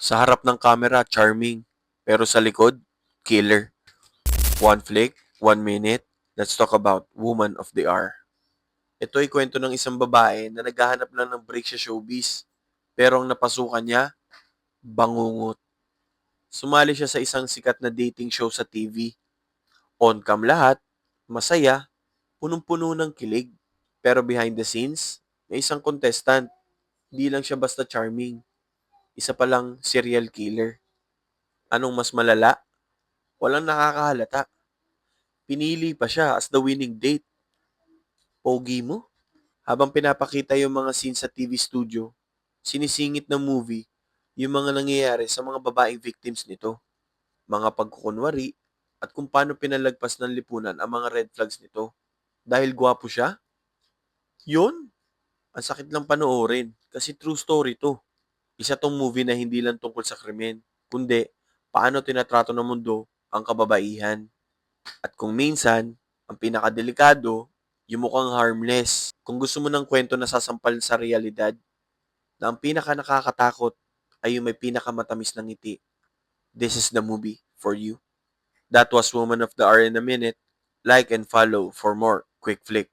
Sa harap ng camera, charming. Pero sa likod, killer. One flick, 1 minute. Let's talk about Woman of the Hour. Ito ay kwento ng isang babae na naghahanap lang ng break sa showbiz. Pero ang napasukan niya, bangungot. Sumali siya sa isang sikat na dating show sa TV. On-cam lahat, masaya, punong-puno ng kilig. Pero behind the scenes, may isang contestant. Di lang siya basta charming. Isa palang serial killer. Anong mas malala? Walang nakakahalata. Pinili pa siya as the winning date. Pogi mo? Habang pinapakita yung mga scenes sa TV studio, sinisingit ng movie yung mga nangyayari sa mga babaeng victims nito, mga pagkukunwari, at kung paano pinalagpas ng lipunan ang mga red flags nito. Dahil gwapo siya? Yun! Ang sakit lang panoorin kasi true story to. Isa tong movie na hindi lang tungkol sa krimen, kundi paano tinatrato ng mundo ang kababaihan. At kung minsan, ang pinakadelikado, yung mukhang harmless. Kung gusto mo ng kwento na sasampal sa realidad, na ang pinaka nakakatakot ay yung may pinakamatamis na ngiti. This is the movie for you. That was Woman of the Hour in a Minute. Like and follow for more quick flick.